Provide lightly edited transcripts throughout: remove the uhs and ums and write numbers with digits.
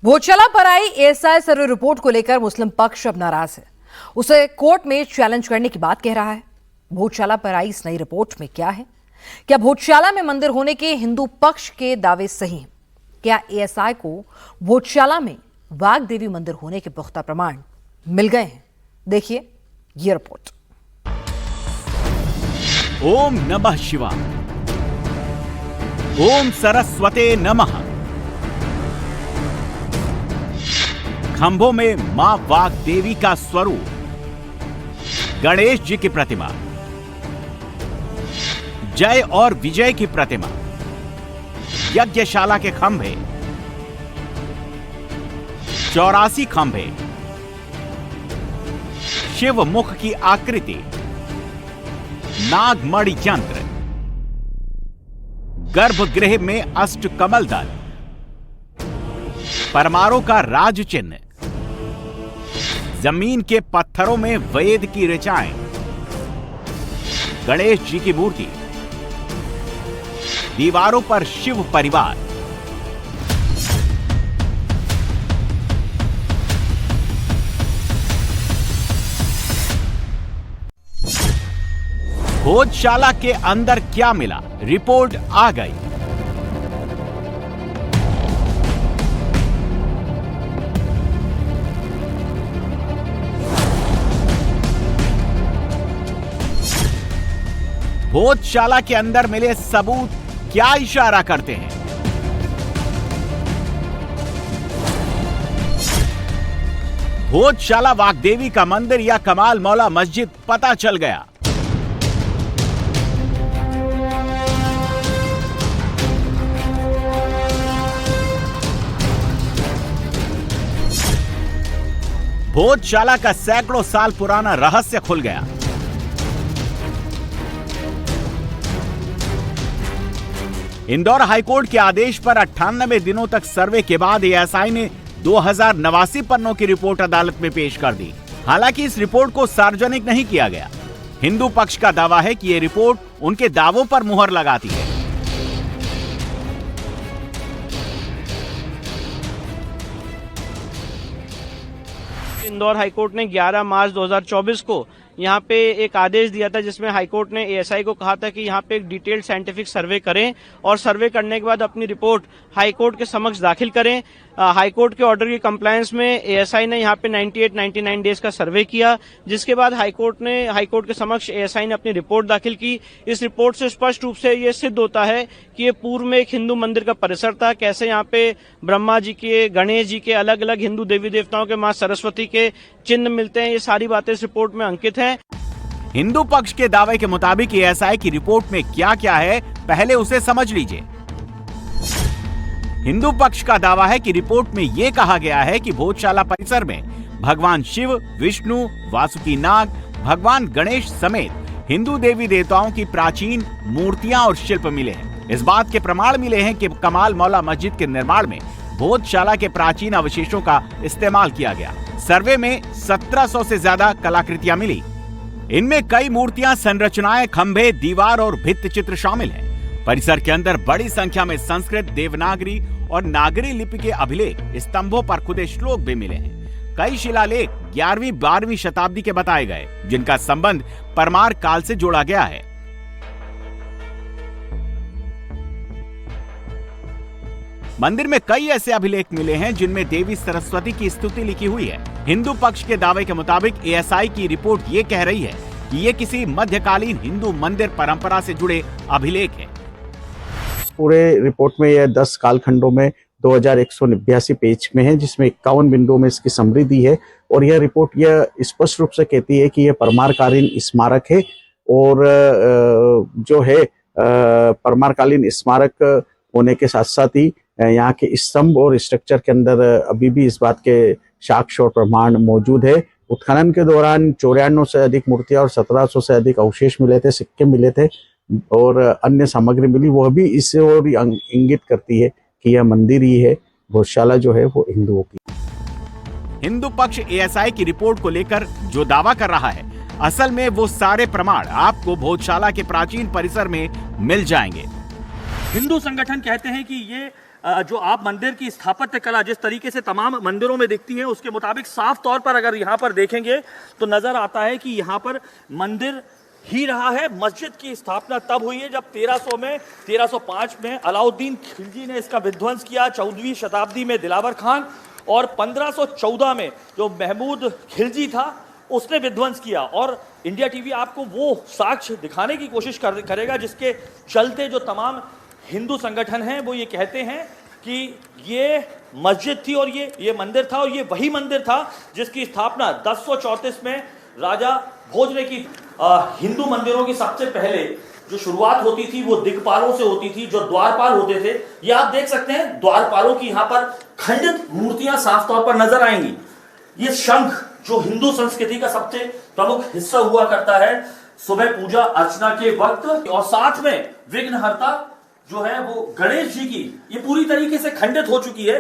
भोजशाला पर आई ASI survey report को लेकर मुस्लिम पक्ष अब नाराज है। उसे कोर्ट में चैलेंज करने की बात कह रहा है। भोजशाला पर आई इस नई रिपोर्ट में क्या है? क्या भोजशाला में मंदिर होने के हिंदू पक्ष के दावे सही हैं? क्या एएसआई को भोजशाला में वाघ देवी मंदिर होने के पुख्ता प्रमाण मिल गए हैं? देखिए ये रिपोर्ट। ओम नमः शिवाय। ओम सरस्वते नमः। खंभों में मां वाघ देवी का स्वरूप, गणेश जी की प्रतिमा, जय और विजय की प्रतिमा, यज्ञशाला के खंभे, 84 खंभे, शिव मुख की आकृति, नागमणि यंत्र, गर्भगृह में अष्टकमल दल, परमारों का राज चिन्ह, जमीन के पत्थरों में वेद की ऋचाएं, गणेश जी की मूर्ति, दीवारों पर शिव परिवार, भोजशाला के अंदर क्या मिला? रिपोर्ट आ गई। भोजशाला के अंदर मिले सबूत क्या इशारा करते हैं? भोजशाला वाग्देवी का मंदिर या कमाल मौला मस्जिद पता चल गया। भोजशाला का सैकड़ों साल पुराना रहस्य खुल गया। इंदौर हाईकोर्ट के आदेश पर 98 दिनों तक सर्वे के बाद एएसआई ने 2089 पन्नों की रिपोर्ट अदालत में पेश कर दी। हालांकि इस रिपोर्ट को सार्वजनिक नहीं किया गया। हिंदू पक्ष का दावा है कि यह रिपोर्ट उनके दावों पर मुहर लगाती है। इंदौर हाईकोर्ट ने 11 मार्च 2024 को यहाँ पे एक आदेश दिया था, जिसमें हाईकोर्ट ने एएसआई को कहा था कि यहाँ पे एक डिटेल्ड साइंटिफिक सर्वे करें और सर्वे करने के बाद अपनी रिपोर्ट हाईकोर्ट के समक्ष दाखिल करें। हाईकोर्ट के ऑर्डर की कंप्लायंस में एएसआई ने यहाँ पे 98-99 डेज का सर्वे किया, जिसके बाद हाईकोर्ट के समक्ष एएसआई ने अपनी रिपोर्ट दाखिल की। इस रिपोर्ट से स्पष्ट रूप से ये सिद्ध होता है कि ये पूर्व में एक हिंदू मंदिर का परिसर था। कैसे यहाँ पे ब्रह्मा जी के, गणेश जी के, अलग अलग हिंदू देवी देवताओं के, मां सरस्वती के चिन्ह मिलते हैं। ये सारी बातें इस रिपोर्ट में अंकित हैं। हिंदू पक्ष के दावे के मुताबिक एएसआई की रिपोर्ट में क्या क्या है, पहले उसे समझ लीजिए। हिंदू पक्ष का दावा है कि रिपोर्ट में यह कहा गया है कि भोजशाला परिसर में भगवान शिव, विष्णु, वासुकी नाग, भगवान गणेश समेत हिंदू देवी देवताओं की प्राचीन मूर्तियां और शिल्प मिले हैं। इस बात के प्रमाण मिले हैं कि कमाल मौला मस्जिद के निर्माण में भोजशाला के प्राचीन अवशेषों का इस्तेमाल किया गया। सर्वे में 1700 से ज्यादा कलाकृतियां मिली। इनमें कई मूर्तियां, संरचनाएं, खंभे, दीवार और भित्ति चित्र शामिल हैं। परिसर के अंदर बड़ी संख्या में संस्कृत, देवनागरी और नागरी लिपि के अभिलेख, स्तंभों पर खुदे श्लोक भी मिले हैं। कई शिलालेख 11वीं-12वीं शताब्दी के बताए गए, जिनका संबंध परमार काल से जोड़ा गया है। मंदिर में कई ऐसे अभिलेख मिले हैं जिनमें देवी सरस्वती की स्तुति लिखी हुई है। हिंदू पक्ष के दावे के मुताबिक एएसआई की रिपोर्ट ये कह रही है कि ये किसी मध्यकालीन हिंदू मंदिर परंपरा से जुड़े अभिलेख हैं। पूरे रिपोर्ट में यह 10 कालखंडों में 2189 पेज में है, जिसमें 51 बिंदुओं में इसकी समरी दी है। और यह रिपोर्ट यह स्पष्ट रूप से कहती है कि यह परमारकालीन स्मारक है। और जो है परमारकालीन स्मारक होने के साथ साथ ही यहाँ के स्तंभ और स्ट्रक्चर के अंदर अभी भी इस बात के साक्ष्य और प्रमाण मौजूद है। उत्खनन के दौरान 94 से अधिक मूर्तियां और 1700 से अधिक अवशेष मिले थे, सिक्के मिले थे और अन्य सामग्री मिली। वह भी इससे और इंगित करती है कि यह मंदिर ही है। भोजशाला जो है वो हिंदुओं की। हिंदू पक्ष एएसआई की रिपोर्ट को लेकर जो दावा कर रहा है, असल में वो सारे प्रमाण आपको भोजशाला के प्राचीन परिसर में मिल जाएंगे। हिंदू संगठन कहते हैं कि ये जो आप मंदिर की स्थापत्य कला जिस तरीके से तमाम मंदिरों में दिखती है उसके मुताबिक साफ तौर पर अगर यहाँ पर देखेंगे तो नजर आता है कि यहाँ पर मंदिर ही रहा है। मस्जिद की स्थापना तब हुई है जब 1305 में अलाउद्दीन खिलजी ने इसका विध्वंस किया। 14वीं शताब्दी में दिलावर खान और 1514 में जो महमूद खिलजी था उसने विध्वंस किया। और इंडिया टीवी आपको वो साक्ष्य दिखाने की कोशिश करेगा जिसके चलते जो तमाम हिंदू संगठन हैं वो ये कहते हैं कि ये मस्जिद थी और ये मंदिर था और ये वही मंदिर था जिसकी स्थापना 1034 में राजा भोज ने की। हिंदू मंदिरों की सबसे पहले जो शुरुआत होती थी वो दिक्पालों से होती थी, जो द्वारपाल होते थे। ये आप देख सकते हैं द्वारपालों की यहाँ पर खंडित मूर्तियां साफ तौर पर नजर आएंगी। ये शंख जो हिंदू संस्कृति का सबसे प्रमुख हिस्सा हुआ करता है सुबह पूजा अर्चना के वक्त, और साथ में विघ्नहर्ता जो है वो गणेश जी की ये पूरी तरीके से खंडित हो चुकी है।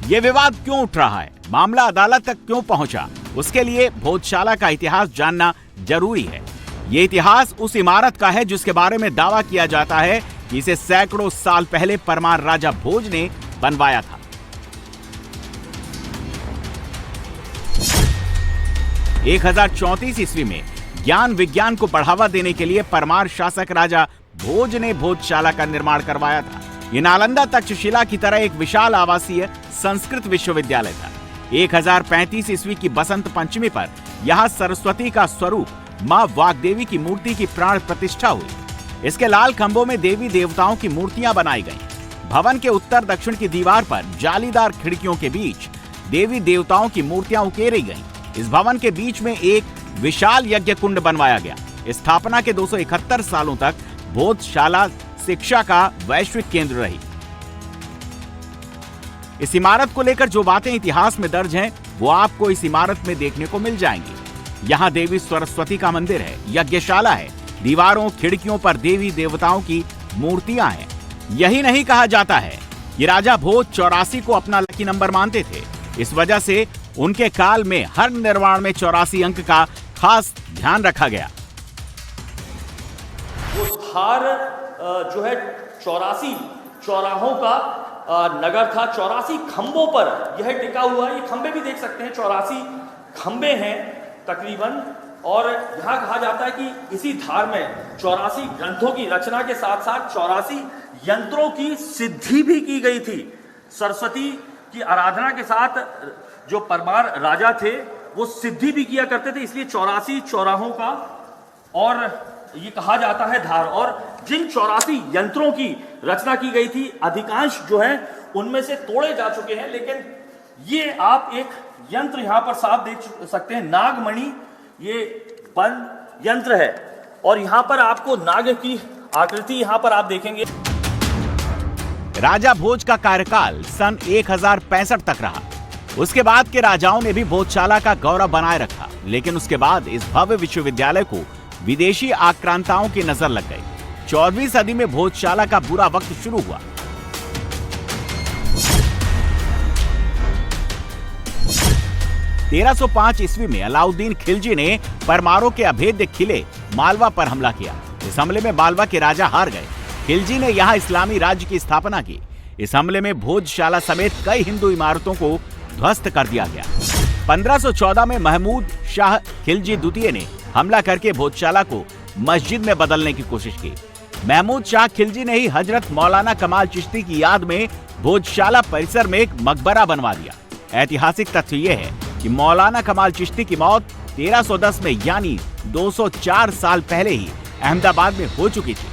ये विवाद क्यों उठ रहा है, मामला अदालत तक क्यों पहुंचा, उसके लिए भोजशाला का इतिहास जानना जरूरी है। ये इतिहास उस इमारत का है जिसके बारे में दावा किया जाता है कि इसे सैकड़ों साल पहले परमार राजा भोज ने बनवाया था। 1034 ईस्वी में ज्ञान विज्ञान को बढ़ावा देने के लिए परमार शासक राजा भोज ने भोजशाला का निर्माण करवाया था। ये नालंदा तक्षशिला की तरह एक विशाल आवासीय संस्कृत विश्वविद्यालय था। 1035 ईस्वी की बसंत पंचमी पर यहाँ सरस्वती का स्वरूप मां वाग्देवी की मूर्ति की प्राण प्रतिष्ठा हुई। इसके लाल खंभों में देवी देवताओं की मूर्तियां बनाई गईं। भवन के उत्तर दक्षिण की दीवार पर जालीदार खिड़कियों के बीच देवी देवताओं की मूर्तियां उकेरी गईं। इस भवन के बीच में एक विशाल यज्ञ कुंड बनवाया गया। स्थापना के 271 सालों तक भोजशाला शिक्षा का वैश्विक केंद्र रही। इस इमारत को लेकर जो बातें इतिहास में दर्ज हैं, वो आपको इस इमारत में देखने को मिल जाएंगी। यहाँ देवी सरस्वती का मंदिर है, यज्ञशाला है, दीवारों खिड़कियों पर देवी देवताओं की मूर्तियां हैं। यही नहीं कहा जाता है कि राजा भोज 84 को अपना लकी नंबर मानते थे। इस वजह से उनके काल में हर निर्माण में 84 अंक का खास ध्यान रखा गया। वो धार जो है 84 चौराहों का नगर था। 84 खंभों पर यह टिका हुआ है। ये खंभे भी देख सकते हैं, 84 खंभे हैं तकरीबन। और यहाँ कहा जाता है कि इसी धार में 84 ग्रंथों की रचना के साथ साथ 84 यंत्रों की सिद्धि भी की गई थी। सरस्वती की आराधना के साथ जो परमार राजा थे वो सिद्धि भी किया करते थे, इसलिए 84 चौराहों का और ये कहा जाता है धार। और जिन 84 यंत्रों की रचना की गई थी अधिकांश जो है उनमें से तोड़े जा चुके हैं, लेकिन ये आप एक यंत्र यहाँ पर साफ देख सकते हैं, नागमणि ये बंद यंत्र है। और यहाँ पर आपको नाग की आकृति यहाँ पर आप देखेंगे। राजा भोज का कार्यकाल सन 1065 तक रहा। उसके बाद के राजाओं ने भी भोजशाला का गौरव बनाए रखा, लेकिन उसके बाद इस भव्य विश्वविद्यालय को विदेशी आक्रांताओं की नजर लग गई। 14वीं सदी में भोजशाला का बुरा वक्त शुरू हुआ। तेरह 1305 ईस्वी में अलाउद्दीन खिलजी ने परमारों के अभेद्य किले मालवा पर हमला किया। इस हमले में मालवा के राजा हार गए। खिलजी ने यहाँ इस्लामी राज्य की स्थापना की। इस हमले में भोजशाला समेत कई हिंदू इमारतों को ध्वस्त कर दिया गया। 1514 में महमूद शाह खिलजी द्वितीय ने हमला करके भोजशाला को मस्जिद में बदलने की कोशिश की। महमूद शाह खिलजी ने ही हजरत मौलाना कमाल चिश्ती की याद में भोजशाला परिसर में एक मकबरा बनवा दिया। ऐतिहासिक तथ्य यह है कि मौलाना कमाल चिश्ती की मौत 1310 में यानी 204 साल पहले ही अहमदाबाद में हो चुकी थी।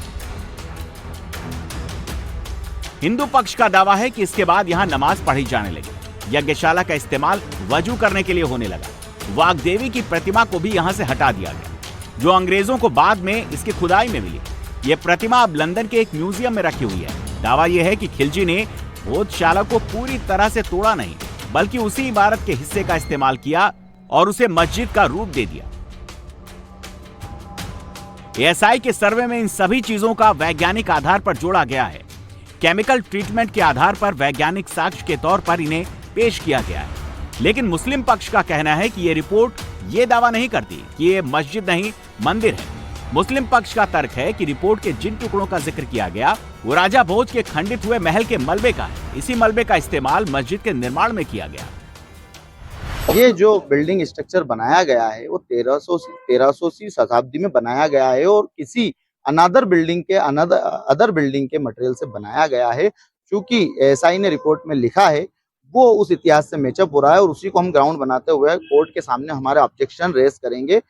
हिंदू पक्ष का दावा है कि इसके बाद यहाँ नमाज पढ़ी जाने लगी। यज्ञशाला का इस्तेमाल वजू करने के लिए होने लगा। वाग्देवी की प्रतिमा को भी यहाँ से हटा दिया गया, जो अंग्रेजों को बाद में इसकी खुदाई में मिली। ये प्रतिमा अब लंदन के एक म्यूजियम में रखी हुई है। दावा यह है कि खिलजी ने भोजशाला को पूरी तरह से तोड़ा नहीं, बल्कि उसी इमारत के हिस्से का इस्तेमाल किया और उसे मस्जिद का रूप दे दिया। एएसआई के सर्वे में इन सभी चीजों का वैज्ञानिक आधार पर जोड़ा गया है। केमिकल ट्रीटमेंट के आधार पर वैज्ञानिक साक्ष्य के तौर पर इन्हें पेश किया गया है। लेकिन मुस्लिम पक्ष का कहना है कि ये रिपोर्ट ये दावा नहीं करती कि ये मस्जिद नहीं मंदिर है। मुस्लिम पक्ष का तर्क है कि रिपोर्ट के जिन टुकड़ों का जिक्र किया गया वो राजा भोज के खंडित हुए महल के मलबे का है। इसी मलबे का इस्तेमाल मस्जिद के निर्माण में किया गया। ये जो बिल्डिंग स्ट्रक्चर बनाया गया है वो 1300वीं शताब्दी में बनाया गया है और किसी अदर बिल्डिंग के मटेरियल से बनाया गया है। क्योंकि एएसआई ने रिपोर्ट में लिखा है वो उस इतिहास से मैचअप हो रहा है और उसी को हम ग्राउंड बनाते हुए कोर्ट के सामने हमारे ऑब्जेक्शन रेज करेंगे